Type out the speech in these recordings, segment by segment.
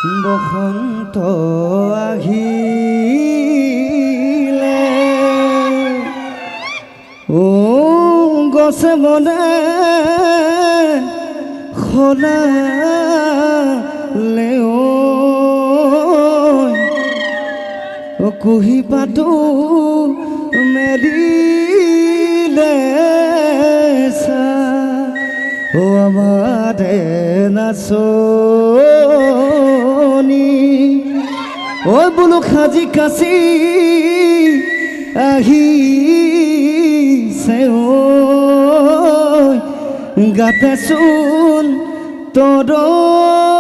বসন্ত আহিলে ও গছে বনে সলালে ও কুহি পাতো মেলিলে চা ও আমারে নাচনি ওই বোলো খাজি কাছি আহিছে ঐ গাতে চোন তৰণি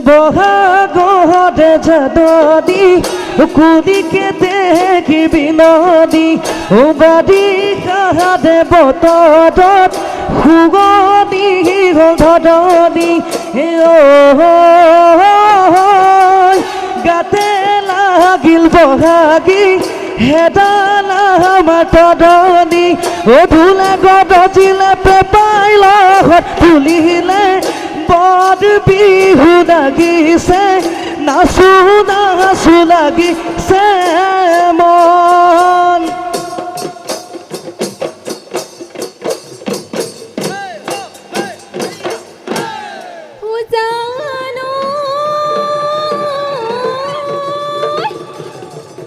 বহাগতে যদি কুদিকে দেখিবি নদী বাদী কাহাদে বতৰত সুগনি ধদনি গাতে লাগিল বহাগী হেদাল আমাৰ তদনি ধুলে গদজিলে পেপাইলা তুলিলে বদ বিহু লাগিছে নাচো নাচো লাগিছে মন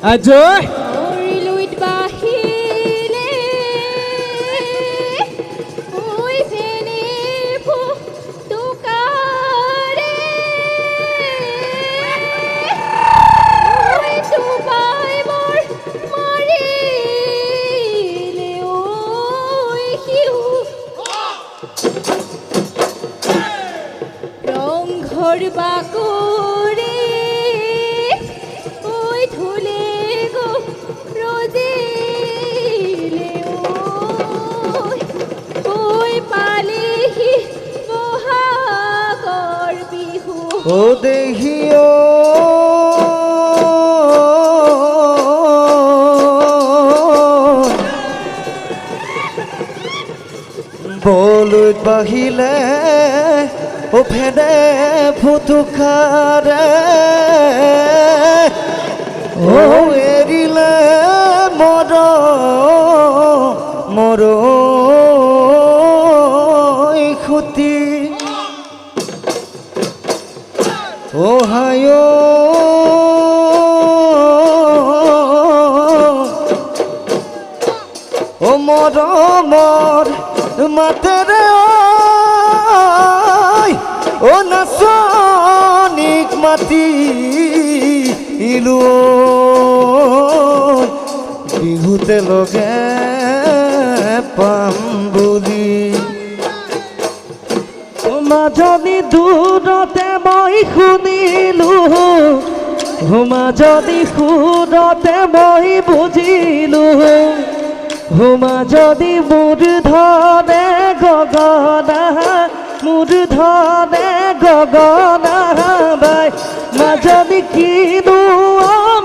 আজয় বাকুরে ওই ধুলে গো রোজিলে ওই পালিহি বহাগৰ বিহু ও দেখিও বলুত বাহিলে ও ফেদে ফুটুকাৰে ও এৰিলে মোৰ খুটি ও হায় ও মৰমৰ মাতেৰে ও নাচনিক মাতি ইলো বিহুতে লগে পাম বুলি মাজনী দূৰতে মই শুনিলো মাজনী সুৰতে মই বুজিলো মাজনী মূৰ্ধনে গগনা মূৰ্ধনে গগনা বাই মাজনী কিনো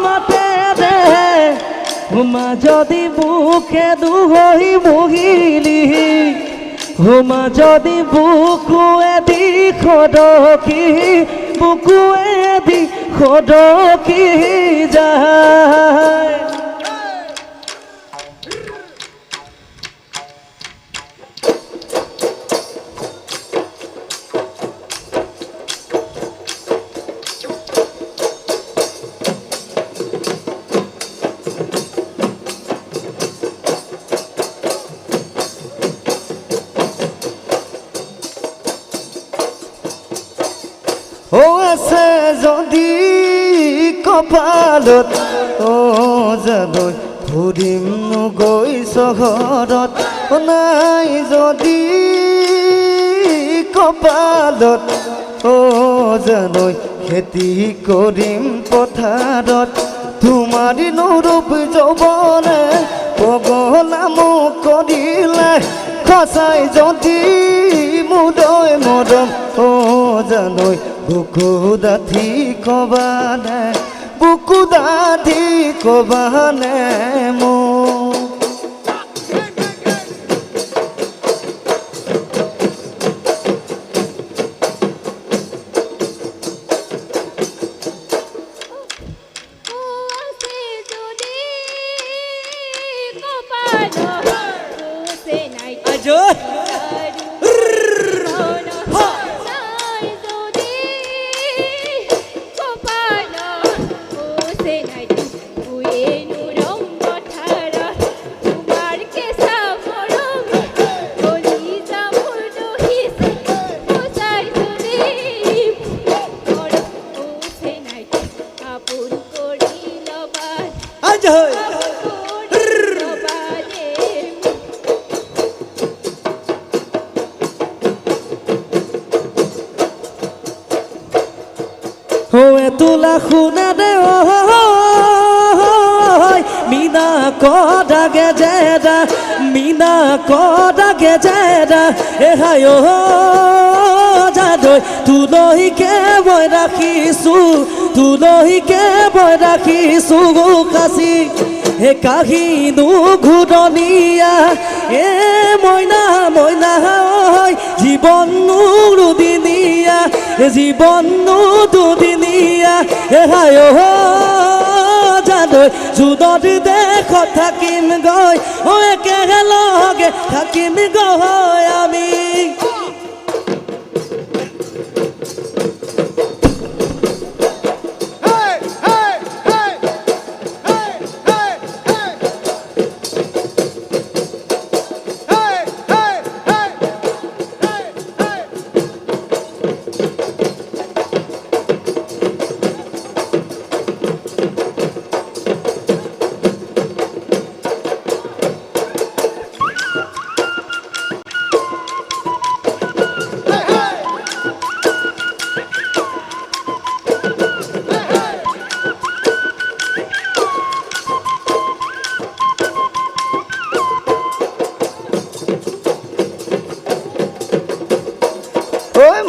মাতে দে মাজনী মুখে দুহৈ মহিলি মাজনী বুকুৱে দি খদকি বুকুৱেদি সদকি যায় ও আছে যদি কপালত ও যাদৈ ফুৰিম গৈ চহৰত নাই যদি কপালত ও যাদৈ খেতি কৰিম পথাৰত তোমাৰ নৰূপ যৌৱনে পগলা মোক কৰিলে খচাই যদি মুদৈ মৰম ও জানৈ বুকু ডাঠি কবানে বুকু ডাঠি কবানে মোক ও আছে যদি কপাল সে নাই আজো Hoe tula khuna de oi mina koda gejeda mina koda gejeda e hayo jadoi tulohi ke boy rakhisu kasi he kahinu ঘুরনিয়া এ ময়না ময়না হয় জীবন দুদিনিয়া জীবন দুদিনিয়া এ হায় জানৈ জুদত দেখত থাকিম গৈ ও একেলগে থাকিম গৈ আমি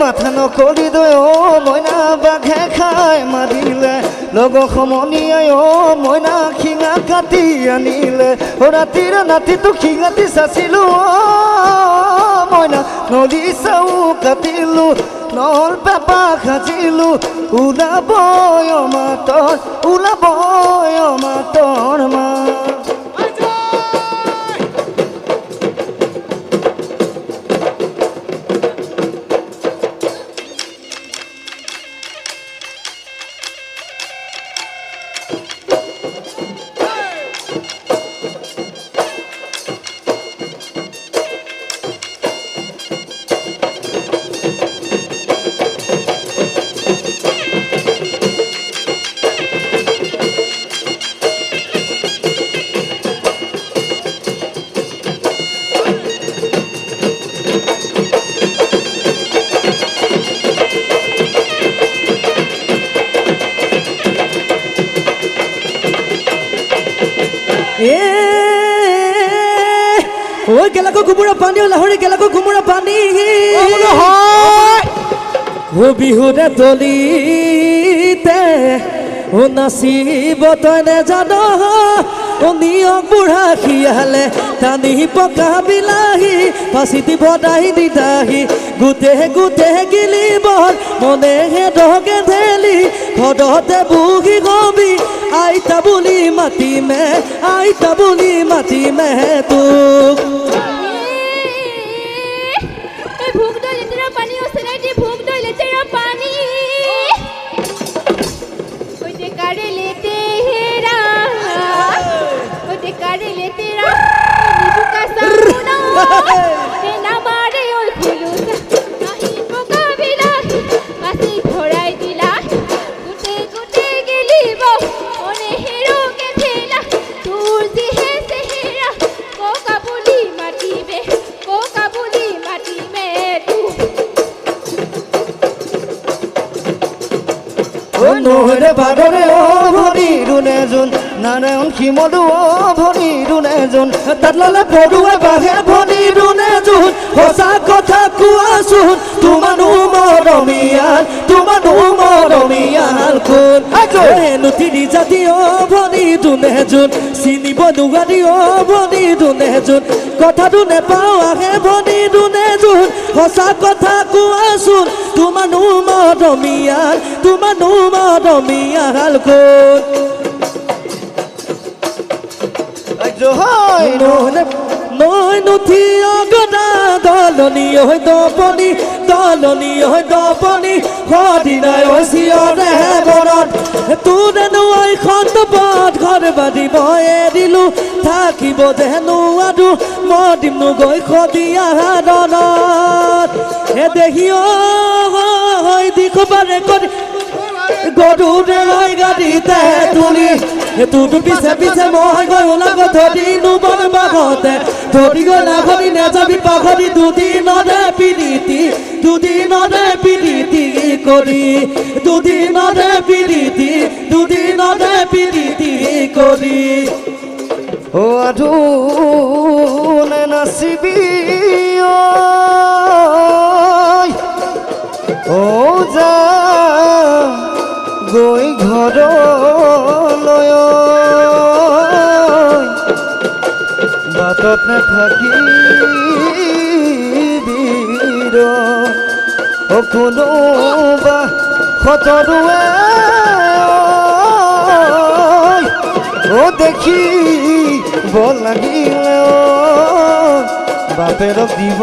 মাথা নকৰি দৈ ও মইনা বাঘে খাই মাৰিলে লগ সমনীয়াই ও মইনা শিঙা কাটি আনিলে ও ৰাতিৰ নাতিটো শিঙাটি চাচিলো মইনা নদী চাও কাটিলো নল পেপা খাজিলো ওলাবই মাতৰ মা Oi gelako gumura pani lahori gelako gumura pani O bihude tolite O nasib toy ne jano O niyok budha khiyale tani poka bilahi pasiti bodahi didahi gute gili bol mone he doge ঘৰতে বহি কবি আইতা বুলি মাতিমে আইতা বুলি মাতিমে তোক এই ভোগ দই লেতেৰা পানী অচেনাইটি ভোগ দই লেতেৰা পানী ওই ডেকারে লেতেরা ওই ডেকারে লেতেরা নিবু কাসা মুনা এ নামারে ওই ফুলুসা নাহি মোকাবিলা কাছে ঘোড়াই দিলা গুটে গুটে গেলিব ওনে হিরো কে থেলা তোর দিহে সেহেরা কোকা বুলি মাটিবে কোকা বুলি মাটিবে তু ও নহরে বাগরে ও ভৰি ৰুণে যোন নাৰায়ণ শিমলু ও ভৰি ৰুণে যোন তাত ললে পদুৱে বাহে ভনী ৰুণে জোন সঁচা কথা কোৱাচোন তোমানো মৰমীয়াল কোন হেনো তিনি জাতি অ ভনী দুনে জোন চিনিব নোৱাৰি অ ভনী দুনে জোন কথাটো নেপাওঁ আহে ভনী দুনে জোন সঁচা কথা কোৱাচোন তোমানো মৰমীয়াল কোন জয় নৈ নুঠি অগদা দলনি হৈ দপনি সদিনাই চিঞৰে বৰত তোৰে নোৱাই খণ্ডপত ঘৰ বান্ধিব এৰিলো থাকিব যেনো আৰু মই দিম নগৈ সদিয়া দলত হে দেখি দিখ পাৰে কৰি গৰুৰে লৈ গাড়ীতে তুলি তোৰ পিছে পিছে মই গৈ ওলাব ধৰি নুবৰ বাঘতে ধৰি গ'লা ঘৰি নেযাবি পাঘৰি দুদিনৰে পিৰিতি কৰি ও আধুনে নাচিবি ও যা গৈ ঘৰলৈ বাটত নাথাকিবি ও কোনোবা খতৰুৱে ও দেখিব লাগিলে বাপেৰক দিব